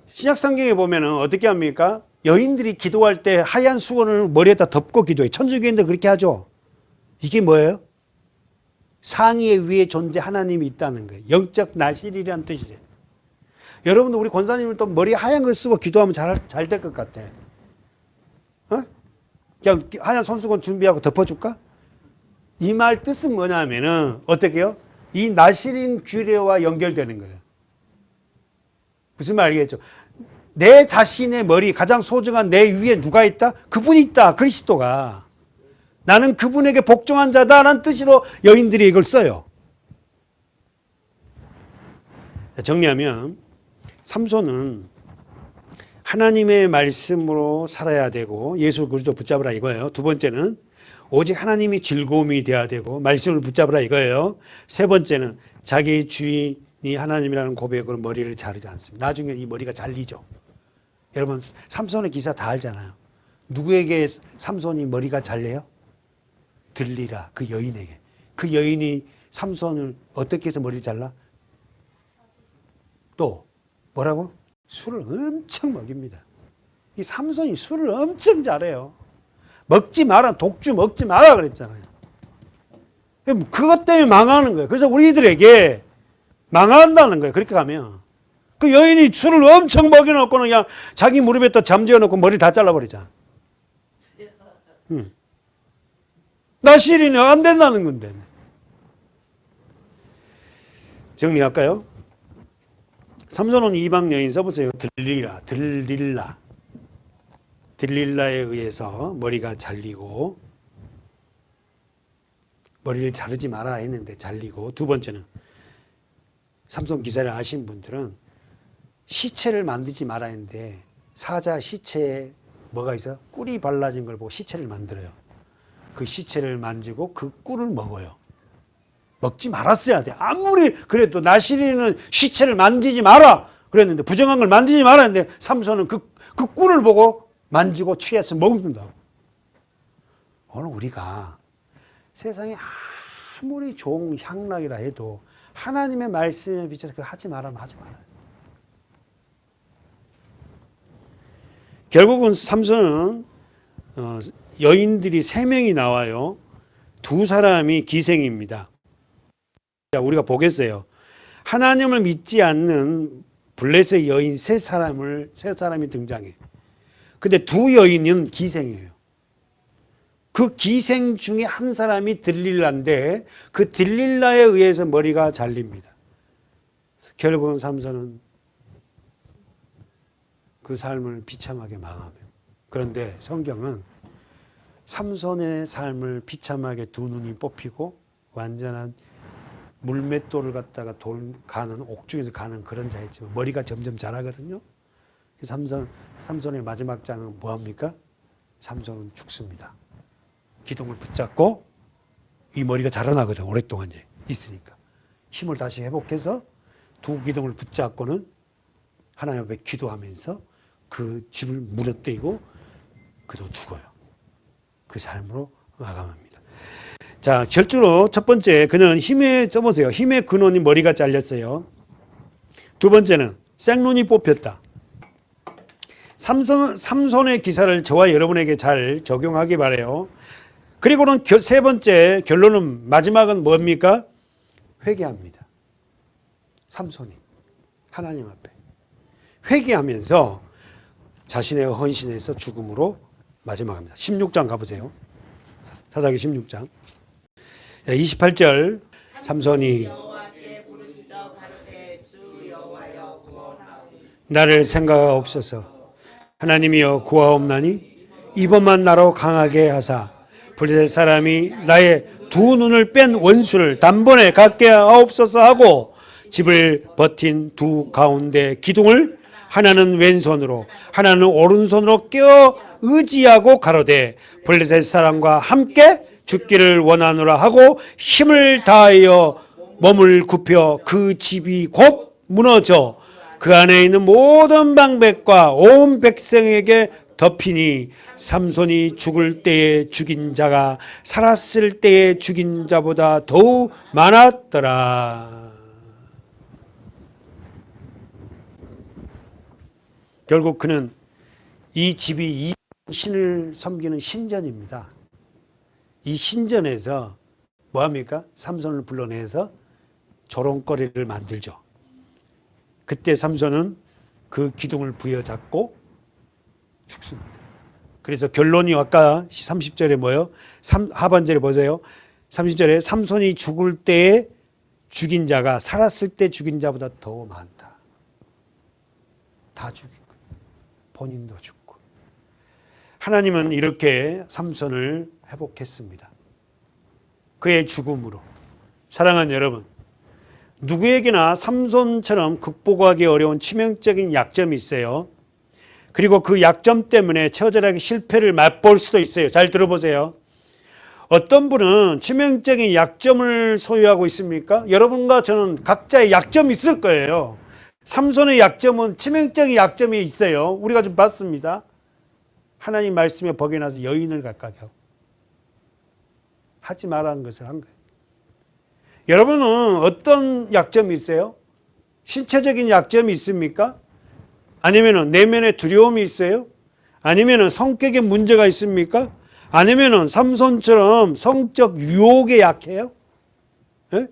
신약 성경에 보면은 어떻게 합니까? 여인들이 기도할 때 하얀 수건을 머리에다 덮고 기도해요. 천주교인들 그렇게 하죠. 이게 뭐예요? 상의에 위에 존재 하나님이 있다는 거예요. 영적 나실이라는 뜻이래요. 여러분도 우리 권사님을 또 머리에 하얀 걸 쓰고 기도하면 잘 될 것 같아. 어? 그냥 하얀 손수건 준비하고 덮어줄까? 이 말 뜻은 뭐냐면은 어떻게 해요? 이 나시린 규례와 연결되는 거예요. 무슨 말 알겠죠? 내 자신의 머리, 가장 소중한 내 위에 누가 있다? 그분이 있다. 그리스도가. 나는 그분에게 복종한 자다라는 뜻으로 여인들이 이걸 써요. 정리하면 삼손은 하나님의 말씀으로 살아야 되고 예수 그리스도 붙잡으라 이거예요. 두 번째는 오직 하나님이 즐거움이 돼야 되고 말씀을 붙잡으라 이거예요. 세 번째는 자기 주인이 하나님이라는 고백으로 머리를 자르지 않습니다. 나중에 이 머리가 잘리죠. 여러분 삼손의 기사 다 알잖아요. 누구에게 삼손이 머리가 잘려요? 들리라 그 여인에게. 그 여인이 삼손을 어떻게 해서 머리를 잘라? 또 뭐라고? 술을 엄청 먹입니다. 이 삼손이 술을 엄청 잘해요. 먹지 마라, 독주 먹지 마라 그랬잖아요. 그것 때문에 망하는 거예요. 그래서 우리들에게 망한다는 거예요. 그렇게 가면. 그 여인이 술을 엄청 먹여놓고는 그냥 자기 무릎에다 잠재워놓고 머리 다 잘라버리잖아. 나시린은 안 된다는 건데. 정리할까요? 삼손은 이방 여인 써보세요. 들릴라에 의해서 머리가 잘리고 머리를 자르지 마라 했는데 잘리고. 두 번째는 삼손 기사를 아신 분들은 시체를 만들지 마라 했는데 사자 시체에 뭐가 있어요? 꿀이 발라진 걸 보고 시체를 만들어요. 그 시체를 만지고 그 꿀을 먹어요. 먹지 말았어야 돼. 아무리 그래도 나시린은 시체를 만지지 마라 그랬는데, 부정한 걸 만지지 마라 했는데 삼손은 그 꿀을 보고 만지고 취해서 먹는다고. 오늘 우리가 세상에 아무리 좋은 향락이라 해도 하나님의 말씀에 비춰서 그거 하지 말라면 하지 말아요. 결국은 삼손은 여인들이 3명이 나와요. 2사람이 기생입니다. 자, 우리가 보겠어요. 하나님을 믿지 않는 블레셋 여인 3사람이 등장해. 근데 2 여인은 기생이에요. 그 기생 중에 한 사람이 들릴라인데 그 들릴라에 의해서 머리가 잘립니다. 결국은 삼손은 그 삶을 비참하게 망하며. 그런데 성경은 삼손의 삶을 비참하게 2 눈이 뽑히고 완전한 물맷돌을 갖다가 가는 옥중에서 가는 그런 자였지만 머리가 점점 자라거든요. 삼손의 마지막 장은 뭐합니까? 삼손은 죽습니다. 기둥을 붙잡고 이 머리가 자라나거든. 오랫동안 있으니까 힘을 다시 회복해서 2 기둥을 붙잡고는 하나님 앞에 기도하면서 그 집을 무너뜨리고 그도 죽어요. 그 삶으로 마감합니다. 자, 결주로 첫 번째, 그는 써보세요. 힘의 근원이 머리가 잘렸어요. 2 번째는 생눈이 뽑혔다. 삼손의 기사를 저와 여러분에게 잘 적용하기 바라요. 그리고는 3번째 결론은, 마지막은 뭡니까? 회개합니다. 삼손이 하나님 앞에 회개하면서 자신의 헌신에서 죽음으로 마지막합니다. 16장 가보세요. 사사기 16장 28절. 삼손이 여호와께 부르짖어 가로되 주 여호와여 구원하오니 나를 생각하옵소서. 하나님이여 구하옵나니 이번만 나로 강하게 하사 블레셋 사람이 나의 2 눈을 뺀 원수를 단번에 갖게 하옵소서 하고 집을 버틴 2 가운데 기둥을 하나는 왼손으로 하나는 오른손으로 껴 의지하고 가로되 블레셋 사람과 함께 죽기를 원하노라 하고 힘을 다하여 몸을 굽혀 그 집이 곧 무너져 그 안에 있는 모든 방백과 온 백성에게 덮이니 삼손이 죽을 때에 죽인 자가 살았을 때에 죽인 자보다 더욱 많았더라. 결국 그는 이 집이 이 신을 섬기는 신전입니다. 이 신전에서 뭐합니까? 삼손을 불러내서 조롱거리를 만들죠. 그때 삼손은 그 기둥을 부여잡고 죽습니다. 그래서 결론이 아까 30절에 뭐예요? 하반절에 보세요. 30절에 삼손이 죽을 때에 죽인 자가 살았을 때 죽인 자보다 더 많다. 다 죽인 거예요. 본인도 죽고. 하나님은 이렇게 삼손을 회복했습니다. 그의 죽음으로. 사랑하는 여러분, 누구에게나 삼손처럼 극복하기 어려운 치명적인 약점이 있어요. 그리고 그 약점 때문에 처절하게 실패를 맛볼 수도 있어요. 잘 들어보세요. 어떤 분은 치명적인 약점을 소유하고 있습니까? 여러분과 저는 각자의 약점이 있을 거예요. 삼손의 약점은 치명적인 약점이 있어요. 우리가 좀 봤습니다. 하나님 말씀에 버겨나서 여인을 가까이 하고 하지 말라는 것을 한 거예요. 여러분은 어떤 약점이 있어요? 신체적인 약점이 있습니까? 아니면 내면에 두려움이 있어요? 아니면 성격에 문제가 있습니까? 아니면 삼손처럼 성적 유혹에 약해요? 네?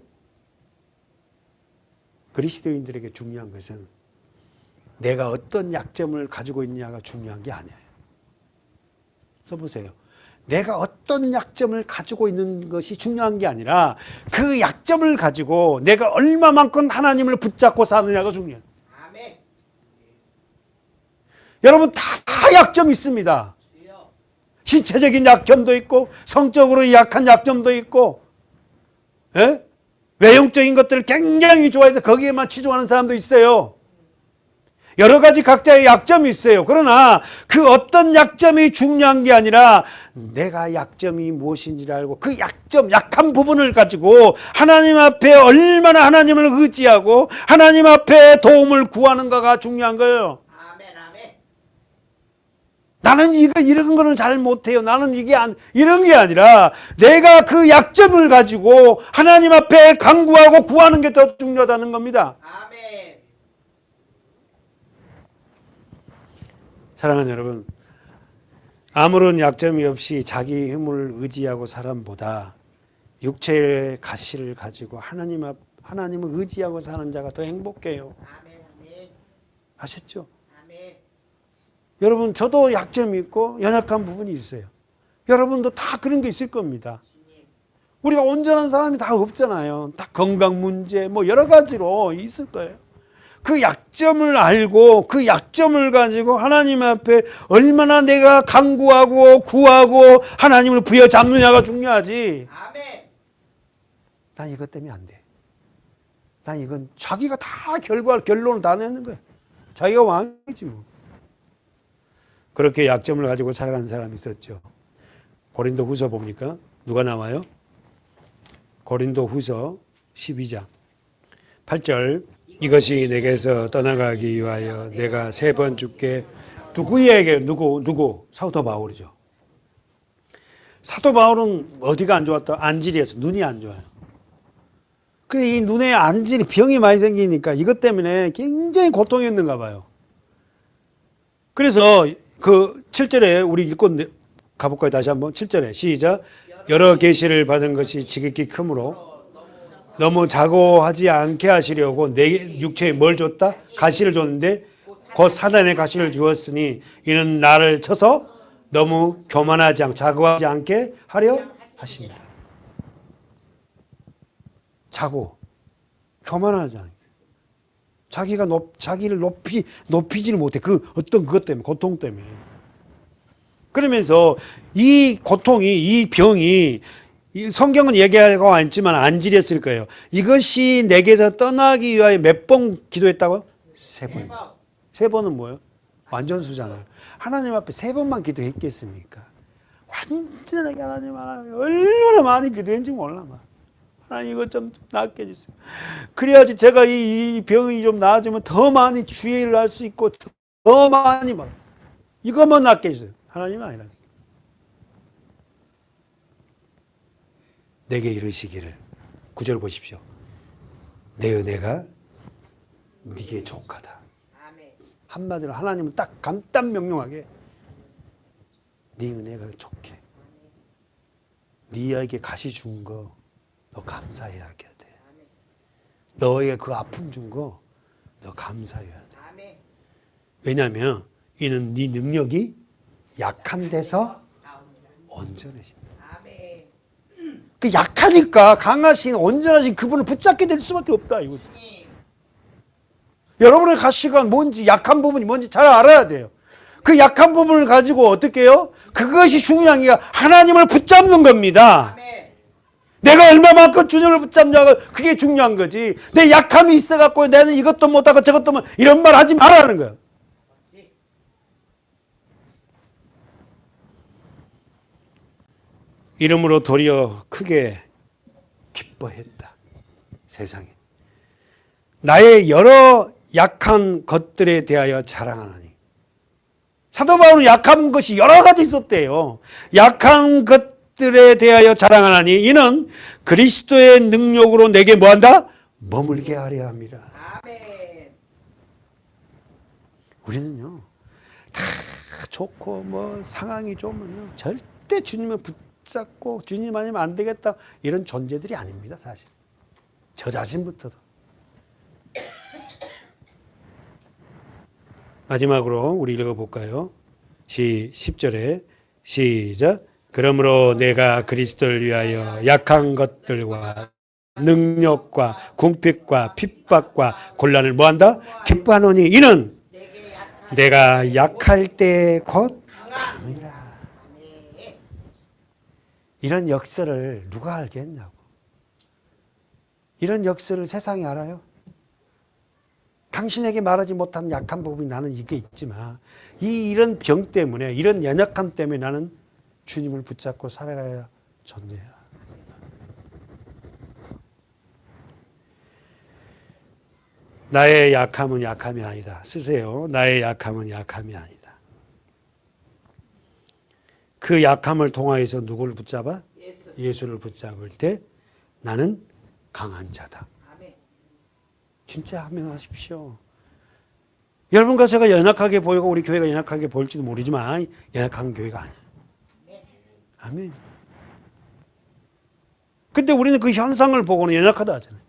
그리스도인들에게 중요한 것은 내가 어떤 약점을 가지고 있냐가 중요한 게 아니에요. 써보세요. 내가 어떤 약점을 가지고 있는 것이 중요한 게 아니라 그 약점을 가지고 내가 얼마만큼 하나님을 붙잡고 사느냐가 중요해요. 아멘. 여러분 다 약점이 있습니다. 신체적인 약점도 있고 성적으로 약한 약점도 있고, 예? 외형적인 것들을 굉장히 좋아해서 거기에만 치중하는 사람도 있어요. 여러 가지 각자의 약점이 있어요. 그러나 그 어떤 약점이 중요한 게 아니라 내가 약점이 무엇인지를 알고 그 약점, 약한 부분을 가지고 하나님 앞에 얼마나 하나님을 의지하고 하나님 앞에 도움을 구하는가가 중요한 거예요. 아멘. 아멘. 나는 이런 거는 잘 못해요. 나는 이런 게 아니라 내가 그 약점을 가지고 하나님 앞에 간구하고 구하는 게 더 중요하다는 겁니다. 아멘. 사랑하는 여러분, 아무런 약점이 없이 자기 힘을 의지하고 사람보다 육체의 가시를 가지고 하나님을 의지하고 사는 자가 더 행복해요. 아멘. 아멘. 아셨죠? 아멘. 여러분, 저도 약점이 있고 연약한 부분이 있어요. 여러분도 다 그런 게 있을 겁니다. 우리가 온전한 사람이 다 없잖아요. 다 건강 문제 뭐 여러 가지로 있을 거예요. 그 약점을 알고 그 약점을 가지고 하나님 앞에 얼마나 내가 간구하고 구하고 하나님을 부여잡느냐가 중요하지. 아멘. 난 이것 때문에 안 돼. 난 이건 자기가 다 결론을 다 내는 거야. 자기가 왕이지 뭐. 그렇게 약점을 가지고 살아가는 사람이 있었죠. 고린도 후서 봅니까? 누가 나와요? 고린도 후서 12장 8절 이것이 내게서 떠나가기 위하여 내가 3번 죽게 누구에게 누구 사도 바울이죠. 사도 바울은 어디가 안 좋았다? 안질이었어. 눈이 안 좋아요. 그 이 눈에 안질이 병이 많이 생기니까 이것 때문에 굉장히 고통이었는가 봐요. 그래서 그 7절에 우리 읽고 가볼까요? 다시 한번 7절에 시작. 여러 계시를 받은 것이 지극히 크므로 너무 자고하지 않게 하시려고 내 육체에 뭘 줬다? 가시를 줬는데 곧 사단의 가시를 주었으니 이는 나를 쳐서 너무 교만하지 않고 자고하지 않게 하려 하십니다. 자고 교만하지 않게 자기를 높이지를 못해. 그 어떤 그것 때문에 고통 때문에. 그러면서 이 고통이 이 병이 성경은 얘기하고 않지만 안질이었을 거예요. 이것이 내게서 떠나기 위하여 몇 번 기도했다고? 3번. 3번은 뭐예요? 완전수잖아요. 하나님 앞에 3번만 기도했겠습니까? 완전하게 하나님 얼마나 많이 기도했는지 몰라. 하나님 이것 좀 낫게 해주세요. 그래야지 제가 이 병이 좀 나아지면 더 많이 주의를 할 수 있고 더 많이 이것만 낫게 해주세요. 하나님은 아니라. 내게 이르시기를 9절 보십시오. 내 은혜가 네게 족하다. 한마디로 하나님은 딱 간단 명령하게 네 은혜가 족해. 네에게 가시 준 거 너 감사해야 돼. 너에게 그 아픔 준 거 너 감사해야 돼. 왜냐하면 이는 네 능력이 약한 데서 온전해진다. 그 약하니까 강하신 온전하신 그분을 붙잡게 될 수밖에 없다. 이거죠. 여러분의 가시가 뭔지 약한 부분이 뭔지 잘 알아야 돼요. 그 약한 부분을 가지고 어떻게 해요? 그것이 중요한 게 하나님을 붙잡는 겁니다. 내가 얼마만큼 주님을 붙잡냐가 그게 중요한 거지. 내 약함이 있어갖고 나는 이것도 못하고 저것도 못 이런 말 하지 말라는 거야. 이름으로 도리어 크게 기뻐했다. 세상에. 나의 여러 약한 것들에 대하여 자랑하나니. 사도 바울은 약한 것이 여러 가지 있었대요. 약한 것들에 대하여 자랑하나니 이는 그리스도의 능력으로 내게 뭐한다? 머물게 하려 함이라. 우리는요. 다 좋고 뭐 상황이 좋으면요. 절대 주님을 붙잡고 주님 아니면 안 되겠다 이런 존재들이 아닙니다. 사실. 저 자신부터도. 마지막으로 우리 읽어볼까요? 10절에 시작. 그러므로 내가 그리스도를 위하여 약한 것들과 능력과 궁핍과 핍박과 곤란을 뭐한다? 기뻐하노니 이는 내가 약할 때 곧 강이라. 이런 역사를 누가 알겠냐고. 이런 역사를 세상이 알아요? 당신에게 말하지 못한 약한 부분이 나는 이게 있지만 이런 병 때문에 이런 연약함 때문에 나는 주님을 붙잡고 살아가야 존재야. 나의 약함은 약함이 아니다. 쓰세요. 나의 약함은 약함이 아니다. 그 약함을 통하여서 누구를 붙잡아? 예수. 예수를 붙잡을 때 나는 강한 자다. 아멘. 진짜 하명하십시오. 여러분과 제가 연약하게 보이고 우리 교회가 연약하게 보일지도 모르지만 연약한 교회가 아니에요. 아멘. 근데 우리는 그 현상을 보고는 연약하다 하잖아요.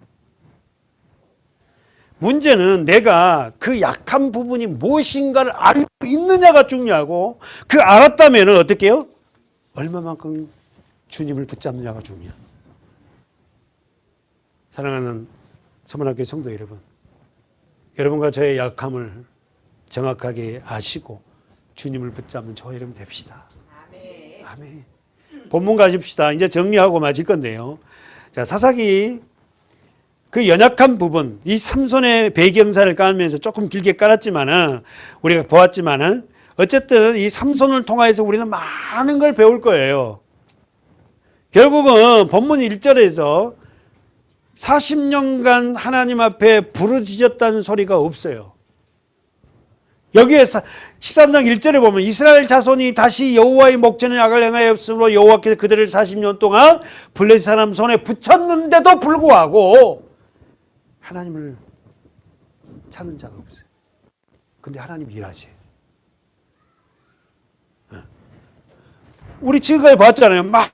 문제는 내가 그 약한 부분이 무엇인가를 알고 있느냐가 중요하고 그 알았다면 어떻게 해요? 얼마만큼 주님을 붙잡느냐가 중요해요. 사랑하는 서문학교 성도 여러분, 여러분과 저의 약함을 정확하게 아시고 주님을 붙잡는 저와 여러분 됩시다. 아멘. 아멘. 본문 가십시다. 이제 정리하고 마칠 건데요. 자, 사사기 그 연약한 부분, 이 삼손의 배경사를 깔면서 조금 길게 깔았지만은 우리가 보았지만은 어쨌든 이 삼손을 통해서 우리는 많은 걸 배울 거예요. 결국은 본문 1절에서 40년간 하나님 앞에 부르짖었다는 소리가 없어요. 여기에 13장 1절에 보면 이스라엘 자손이 다시 여호와의 목전에 악을 행하였으므로 여호와께서 그들을 40년 동안 블레셋 사람 손에 붙였는데도 불구하고 하나님을 찾는 자가 없어요. 근데 하나님 일하세요. 우리 지금까지 봤잖아요. 막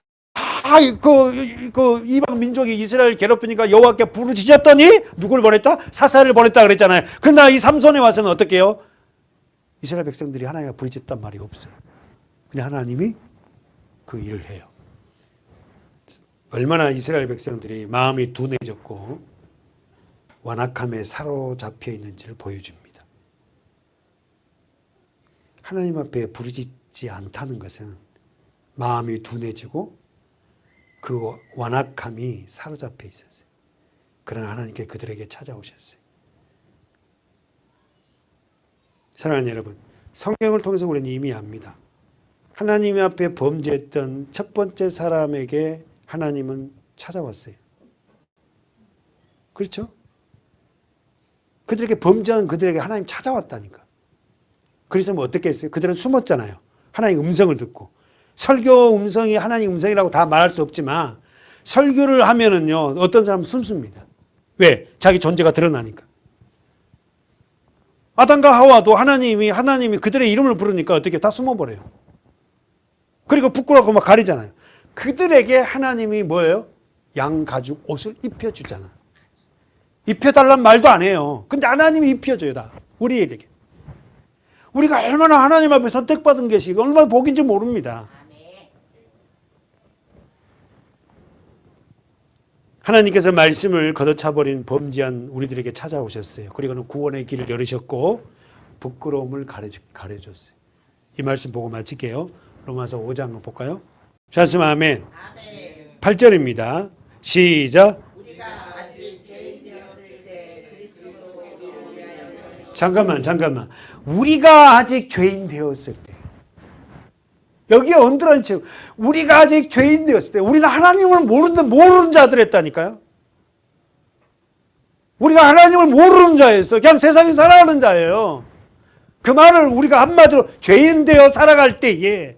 이방 민족이 이스라엘 괴롭히니까 여호와께 부르짖었더니 누구를 보냈다? 사사를 보냈다 그랬잖아요. 그러나 이 삼손에 와서는 어떻게 해요? 이스라엘 백성들이 하나님을 부르짖었단 말이 없어요. 근데 하나님이 그 일을 해요. 얼마나 이스라엘 백성들이 마음이 둔해졌고 완악함에 사로잡혀 있는지를 보여줍니다. 하나님 앞에 부르짖지 않다는 것은 마음이 둔해지고 그 완악함이 사로잡혀 있었어요. 그러나 하나님께 그들에게 찾아오셨어요. 사랑하는 여러분, 성경을 통해서 우리는 이미 압니다. 하나님 앞에 범죄했던 첫 번째 사람에게 하나님은 찾아왔어요. 그렇죠? 그들에게 범죄한 그들에게 하나님 찾아왔다니까. 그래서 뭐 어떻게 했어요? 그들은 숨었잖아요. 하나님 음성을 듣고. 설교 음성이 하나님 음성이라고 다 말할 수 없지만 설교를 하면은요, 어떤 사람은 숨습니다. 왜? 자기 존재가 드러나니까. 아담과 하와도 하나님이 그들의 이름을 부르니까 어떻게 다 숨어버려요. 그리고 부끄러워서 막 가리잖아요. 그들에게 하나님이 뭐예요? 양 가죽 옷을 입혀주잖아. 입혀달란 말도 안 해요. 근데 하나님이 입혀줘요, 다. 우리에게. 우리가 얼마나 하나님 앞에 선택받은 것이 얼마나 복인지 모릅니다. 하나님께서 말씀을 걷어차버린 범죄한 우리들에게 찾아오셨어요. 그리고는 구원의 길을 열으셨고 부끄러움을 가려줬어요. 이 말씀 보고 마칠게요. 로마서 5장 볼까요? 자씀 아멘. 8절입니다. 시작. 우리가 아직 죄인 되었을 때 그리스도로 위하여 잠깐만. 우리가 아직 죄인 되었을 때. 여기에 언더라인 책. 우리가 아직 죄인 되었을 때. 우리는 하나님을 모르는 자들 했다니까요. 우리가 하나님을 모르는 자였어. 그냥 세상에 살아가는 자예요. 그 말을 우리가 한마디로 죄인 되어 살아갈 때에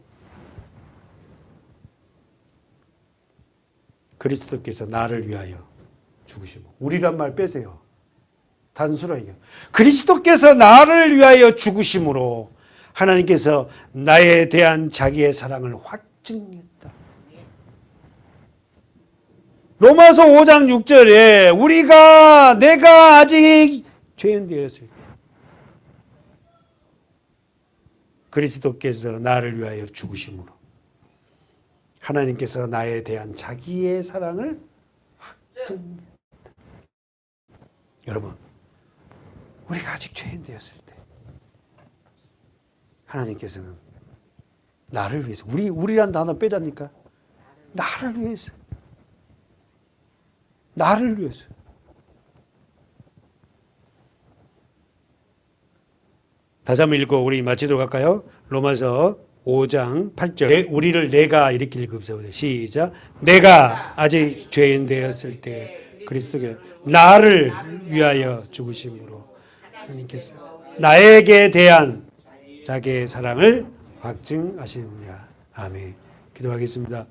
그리스도께서 나를 위하여 죽으시고. 우리란 말 빼세요. 단순하게. 그리스도께서 나를 위하여 죽으심으로 하나님께서 나에 대한 자기의 사랑을 확증했다. 로마서 5장 6절에 내가 아직 죄인 되었을 때 그리스도께서 나를 위하여 죽으심으로 하나님께서 나에 대한 자기의 사랑을 확증했다. 여러분, 우리가 아직 죄인 되었을 때 하나님께서는 나를 위해서, 우리란 단어 빼자니까 나를 위해서 다시 한번 읽고 우리 마치도록 할까요? 로마서 5장 8절. 우리를 내가 이렇게 읽읍시다. 시작. 내가 아직 죄인 되었을 때 그리스도께서 나를 위하여 죽으심으로 하나님께서 나에게 대한 자기의 사랑을 확증하시느니라. 아멘. 기도하겠습니다.